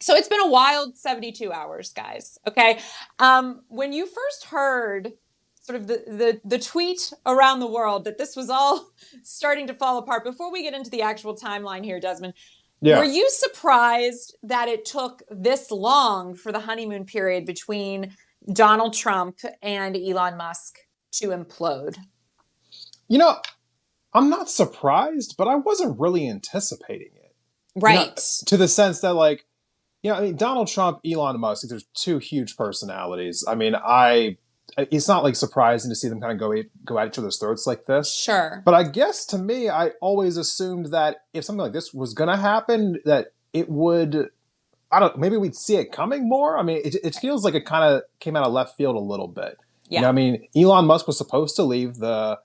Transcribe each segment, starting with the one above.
So it's been a wild 72 hours, guys. Okay. When you first heard sort of the tweet around the world that this was all starting to fall apart, before we get into the actual timeline here, Desmond, were Yeah. you surprised that it took this long for the honeymoon period between Donald Trump and Elon Musk to implode? You know, I'm not surprised, but I wasn't really anticipating it. Right. To the sense that, like, I mean, Donald Trump, Elon Musk, there's two huge personalities. I mean, it's not like surprising to see them kind of go at each other's throats like this. Sure. But I guess to me, I always assumed that if something like this was going to happen, that it would, maybe we'd see it coming more. I mean, it feels like it kind of came out of left field a little bit. Yeah. I mean, Elon Musk was supposed to leave the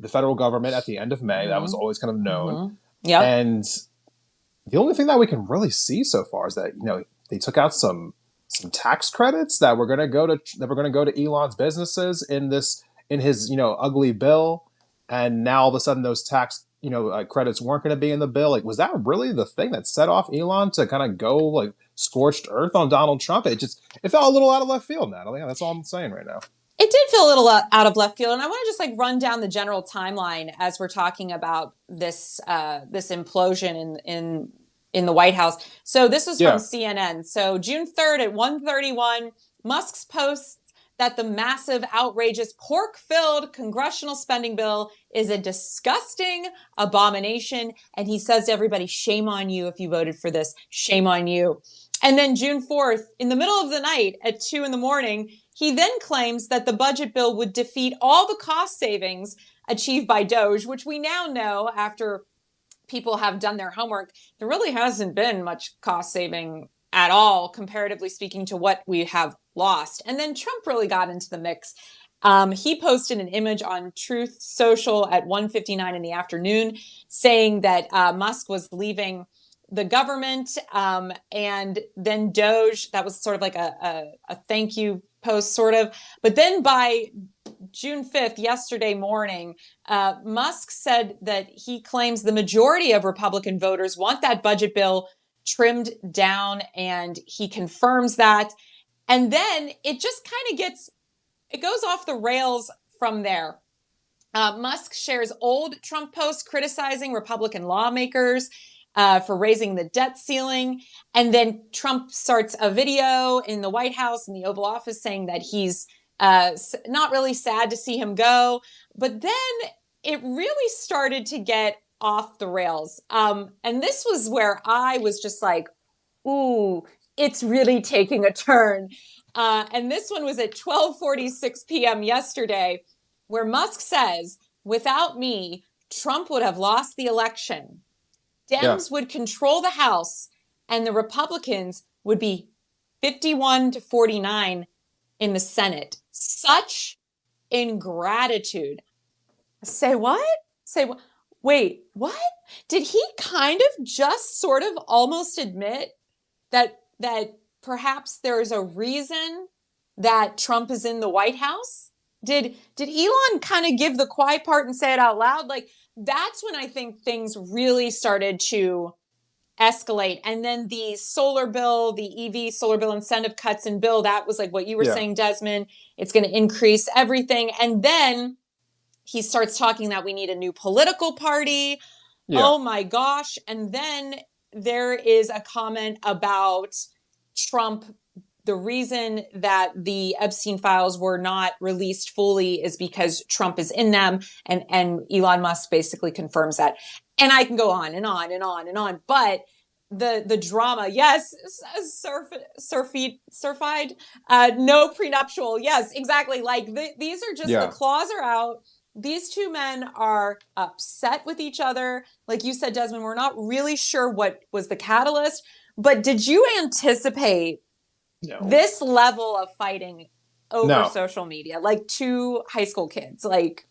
federal government at the end of May. Mm-hmm. That was always kind of known. Mm-hmm. Yeah. And the only thing that we can really see so far is that, they took out some tax credits that were going to go to Elon's businesses in his ugly bill, and now all of a sudden those tax credits weren't going to be in the bill. Like, was that really the thing that set off Elon to kind of go like scorched earth on Donald Trump? It felt a little out of left field, Natalie. That's all I'm saying right now. It did feel a little out of left field, and I want to just like run down the general timeline as we're talking about this implosion in the White House. So this was from CNN. So June 3rd at 1:31, Musk's posts that the massive, outrageous, pork-filled congressional spending bill is a disgusting abomination. And he says to everybody, shame on you if you voted for this. Shame on you. And then June 4th, in the middle of the night at 2 a.m, he then claims that the budget bill would defeat all the cost savings achieved by Doge, which we now know after people have done their homework, there really hasn't been much cost saving at all, comparatively speaking, to what we have lost. And then Trump really got into the mix. He posted an image on Truth Social at 1:59 in the afternoon saying that Musk was leaving the government, and then Doge, that was sort of like a thank you post, sort of. But then by June 5th, yesterday morning, Musk said that he claims the majority of Republican voters want that budget bill trimmed down, and he confirms that. And then it just kind of it goes off the rails from there. Musk shares old Trump posts criticizing Republican lawmakers for raising the debt ceiling. And then Trump starts a video in the White House, in the Oval Office, saying that he's not really sad to see him go. But then it really started to get off the rails. And this was where I was just like, ooh, it's really taking a turn. And this one was at 12:46 p.m. yesterday, where Musk says, without me, Trump would have lost the election. Dems would control the House, and the Republicans would be 51-49 in the Senate. Such ingratitude. Say what? Say what? Wait, what? Did he kind of just sort of almost admit that perhaps there is a reason that Trump is in the White House? Did Elon kind of give the quiet part and say it out loud? Like, that's when I think things really started to escalate. And then the solar bill, the EV solar bill incentive cuts and bill, that was like what you were saying, Desmond. It's going to increase everything. And then he starts talking that we need a new political party. Yeah. Oh my gosh. And then there is a comment about Trump. The reason that the Epstein files were not released fully is because Trump is in them, and Elon Musk basically confirms that. And I can go on and on and on and on. But the drama, yes, surfied, no prenuptial. Yes, exactly. Like these are just, the claws are out. These two men are upset with each other. Like you said, Desmond, we're not really sure what was the catalyst. But did you anticipate this level of fighting over social media? Like two high school kids, like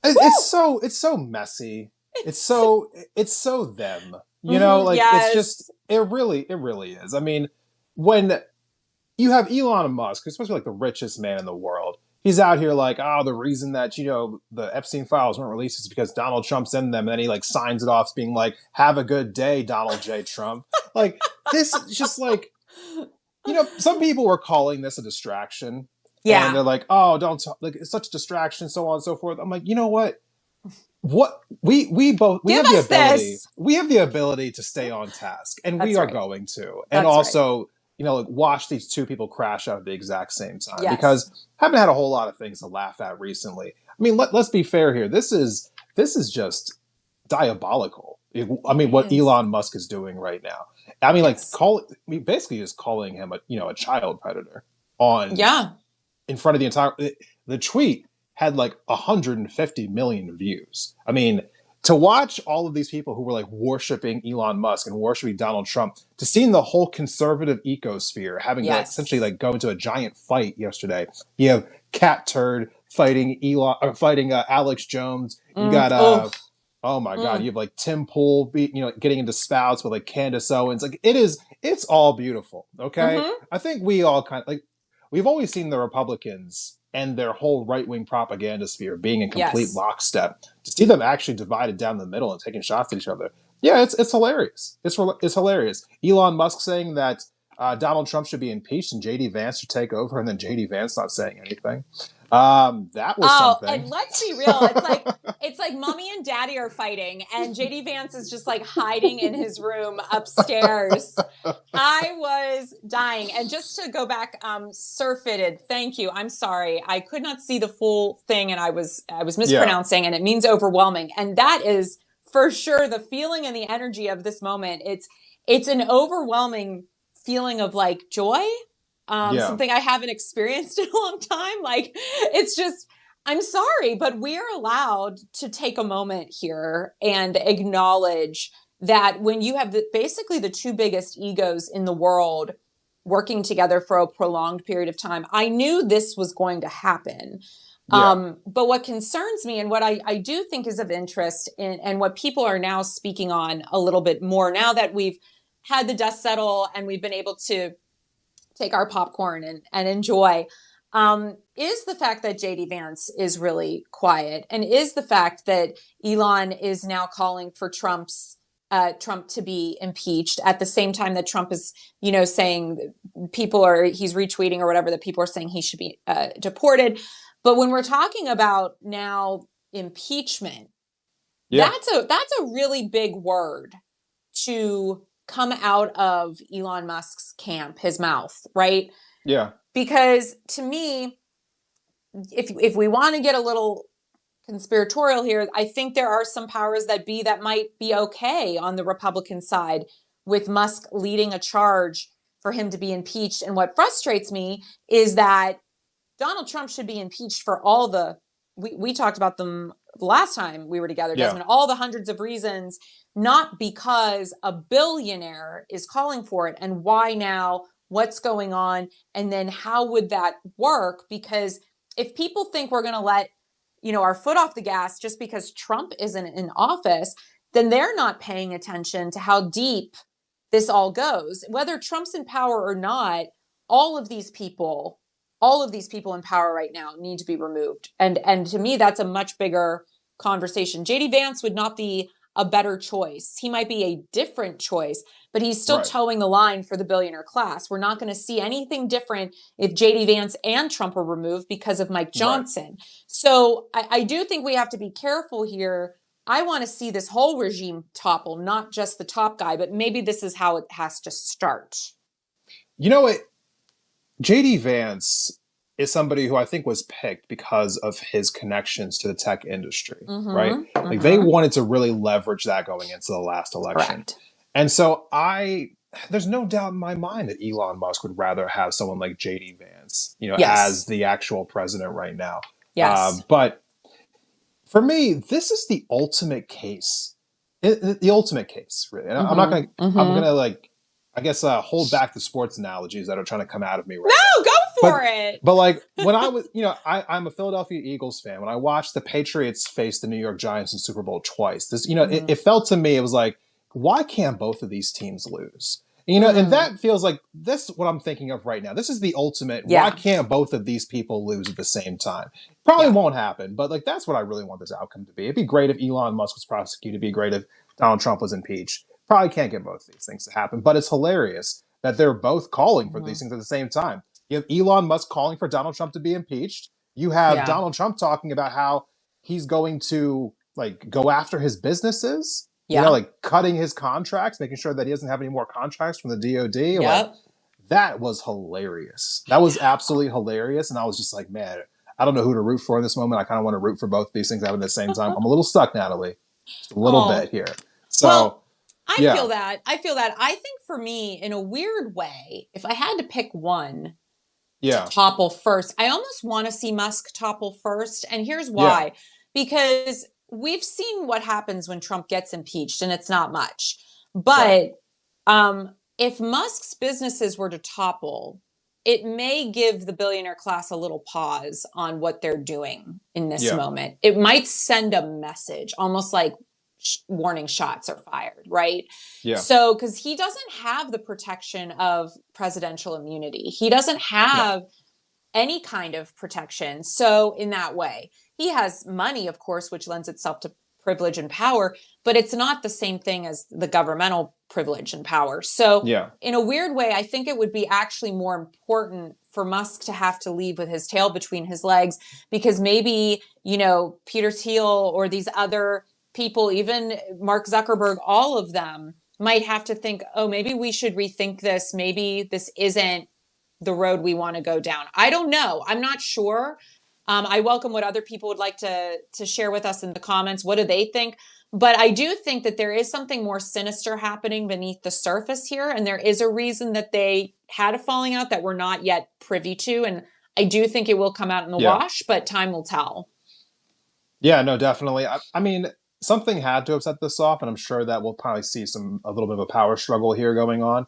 it's so messy. It's so them. It's just it really is. I mean, when you have Elon Musk, who's supposed to be like the richest man in the world, he's out here like, oh, the reason that, you know, the Epstein files weren't released is because Donald Trump's in them. And then he like signs it off being like, have a good day, Donald J. Trump. Like, this is just like, you know, some people were calling this a distraction. Yeah. And they're like, oh, don't talk, like, it's such a distraction, so on and so forth. I'm like, you know what? We have the ability. We have the ability to stay on task, and we are going to. And also, you know, like, watch these two people crash out at the exact same time, because I haven't had a whole lot of things to laugh at recently. I mean, let's be fair here. This is just diabolical. I mean, what Elon Musk is doing right now. I mean, like, basically just calling him a child predator in front of the entire. The tweet had like 150 million views. I mean, to watch all of these people who were like worshiping Elon Musk and worshiping Donald Trump, to seeing the whole conservative ecosphere having to like, essentially like go into a giant fight yesterday. You have Cat Turd fighting Alex Jones. You got oh my God, you have like Tim Pool getting into spouts with like Candace Owens. Like, it's all beautiful. Okay. I think we all kind of like, we've always seen the Republicans and their whole right-wing propaganda sphere being in complete lockstep. To see them actually divided down the middle and taking shots at each other, it's hilarious. It's hilarious. Elon Musk saying that Donald Trump should be impeached and J.D. Vance should take over, and then J.D. Vance not saying anything. That was something. And let's be real. It's like mommy and daddy are fighting, and JD Vance is just like hiding in his room upstairs. I was dying. And just to go back, surfeited. Thank you. I'm sorry. I could not see the full thing, and I was mispronouncing, and it means overwhelming. And that is for sure the feeling and the energy of this moment. It's an overwhelming feeling of like joy. Something I haven't experienced in a long time. Like, it's just, I'm sorry, but we're allowed to take a moment here and acknowledge that when you have basically the two biggest egos in the world working together for a prolonged period of time, I knew this was going to happen. But what concerns me, and what I do think is of interest, and what people are now speaking on a little bit more now that we've had the dust settle and we've been able to take our popcorn and enjoy, is the fact that JD Vance is really quiet, and is the fact that Elon is now calling for Trump to be impeached at the same time that Trump is, saying he's retweeting or whatever, that people are saying he should be deported. But when we're talking about now impeachment, that's a really big word to come out of Elon Musk's camp, his mouth, right? Yeah. Because to me, if we want to get a little conspiratorial here, I think there are some powers that might be okay on the Republican side with Musk leading a charge for him to be impeached. And what frustrates me is that Donald Trump should be impeached for all we talked about them last time we were together, Desmond, all the hundreds of reasons, not because a billionaire is calling for it. And why now? What's going on? And then how would that work? Because if people think we're going to let, our foot off the gas just because Trump isn't in office, then they're not paying attention to how deep this all goes. Whether Trump's in power or not, all of these people in power right now need to be removed. And to me, that's a much bigger conversation. JD Vance would not be a better choice. He might be a different choice, but he's still towing the line for the billionaire class. We're not going to see anything different if JD Vance and Trump are removed because of Mike Johnson. So I do think we have to be careful here. I want to see this whole regime topple, not just the top guy, but maybe this is how it has to start. JD Vance is somebody who I think was picked because of his connections to the tech industry, right? Like, they wanted to really leverage that going into the last election. Correct. And so there's no doubt in my mind that Elon Musk would rather have someone like JD Vance, as the actual president right now. Yes. But for me, this is the ultimate case. The ultimate case, really. And I'm not going to, I'm going to like, I guess, hold back the sports analogies that are trying to come out of me right now. No, go for it. But like, when I was, I'm a Philadelphia Eagles fan. When I watched the Patriots face the New York Giants in Super Bowl twice, this, it felt to me, it was like, why can't both of these teams lose? You know, and that feels like this what I'm thinking of right now. This is the ultimate. Yeah. Why can't both of these people lose at the same time? Probably won't happen, but like that's what I really want this outcome to be. It'd be great if Elon Musk was prosecuted. It'd be great if Donald Trump was impeached. Probably can't get both these things to happen, but it's hilarious that they're both calling for these things at the same time. You have Elon Musk calling for Donald Trump to be impeached. You have Donald Trump talking about how he's going to like go after his businesses. You know, like cutting his contracts, making sure that he doesn't have any more contracts from the DOD. Like, that was hilarious. That was absolutely hilarious. And I was just like, man, I don't know who to root for in this moment. I kind of want to root for both these things happening at the same time. I'm a little stuck, Natalie. Just a little bit here. So, well, I feel that. I think for me, in a weird way, if I had to pick one to topple first, I almost want to see Musk topple first. And here's why. Because we've seen what happens when Trump gets impeached, and it's not much. But if Musk's businesses were to topple, it may give the billionaire class a little pause on what they're doing in this moment. It might send a message, almost like warning shots are fired, right? So, because he doesn't have the protection of presidential immunity. He doesn't have any kind of protection. So in that way, he has money, of course, which lends itself to privilege and power, but it's not the same thing as the governmental privilege and power. So in a weird way, I think it would be actually more important for Musk to have to leave with his tail between his legs, because maybe, you know, Peter Thiel or these other people, even Mark Zuckerberg, all of them might have to think, oh, maybe we should rethink this. Maybe this isn't the road we want to go down. I don't know. I'm not sure. I welcome what other people would like to share with us in the comments. What do they think? But I do think that there is something more sinister happening beneath the surface here. And there is a reason that they had a falling out that we're not yet privy to. And I do think it will come out in the wash, but time will tell. Yeah, no, definitely. I mean, something had to have set this off, and I'm sure that we'll probably see a little bit of a power struggle here going on.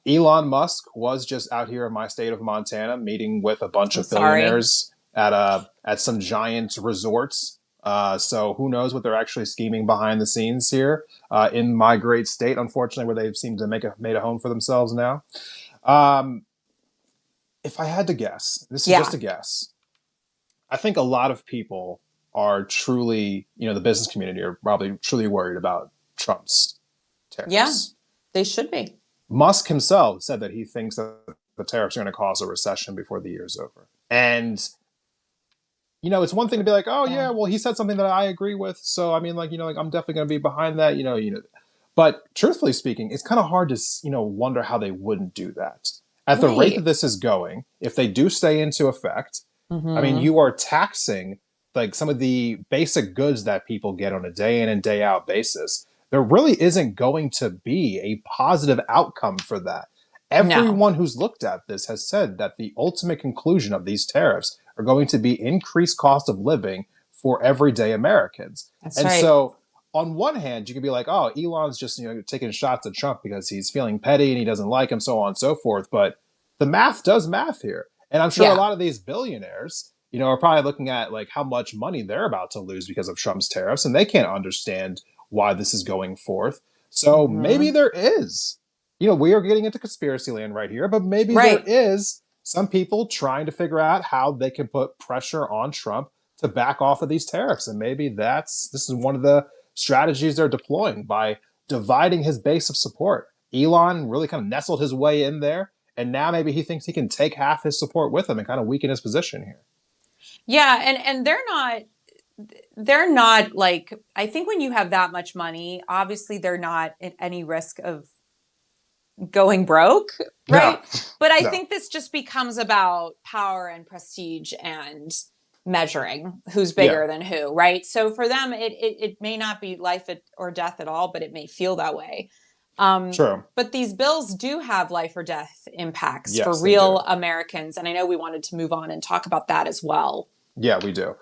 Elon Musk was just out here in my state of Montana meeting with a bunch of billionaires at some giant resorts. So who knows what they're actually scheming behind the scenes here in my great state, unfortunately, where they seem to made a home for themselves now. If I had to guess, this is just a guess, I think a lot of people are truly, you know, the business community are probably truly worried about Trump's tariffs. Yeah, they should be. Musk himself said that he thinks that the tariffs are going to cause a recession before the year's over. And, you know, it's one thing to be like, oh, yeah, well, he said something that I agree with. So, I mean, like, you know, like I'm definitely going to be behind that, you know. But truthfully speaking, it's kind of hard to, you know, wonder how they wouldn't do that. At the rate that this is going, if they do stay into effect, I mean, you are taxing like some of the basic goods that people get on a day in and day out basis. There really isn't going to be a positive outcome for that. Everyone who's looked at this has said that the ultimate conclusion of these tariffs are going to be increased cost of living for everyday Americans. So on one hand, you could be like, oh, Elon's just, you know, taking shots at Trump because he's feeling petty and he doesn't like him, so on and so forth. But the math does math here. And I'm sure a lot of these billionaires, you know, are probably looking at like how much money they're about to lose because of Trump's tariffs, and they can't understand why this is going forth. So maybe there is, you know, we are getting into conspiracy land right here, but maybe there is some people trying to figure out how they can put pressure on Trump to back off of these tariffs. And maybe this is one of the strategies they're deploying by dividing his base of support. Elon really kind of nestled his way in there, and now maybe he thinks he can take half his support with him and kind of weaken his position here. Yeah, and they're not like, I think when you have that much money, obviously they're not at any risk of going broke, right? But I think this just becomes about power and prestige and measuring who's bigger than who, right? So for them, it may not be life or death at all, but it may feel that way. True. But these bills do have life or death impacts for real Americans. And I know we wanted to move on and talk about that as well. Yeah, we do.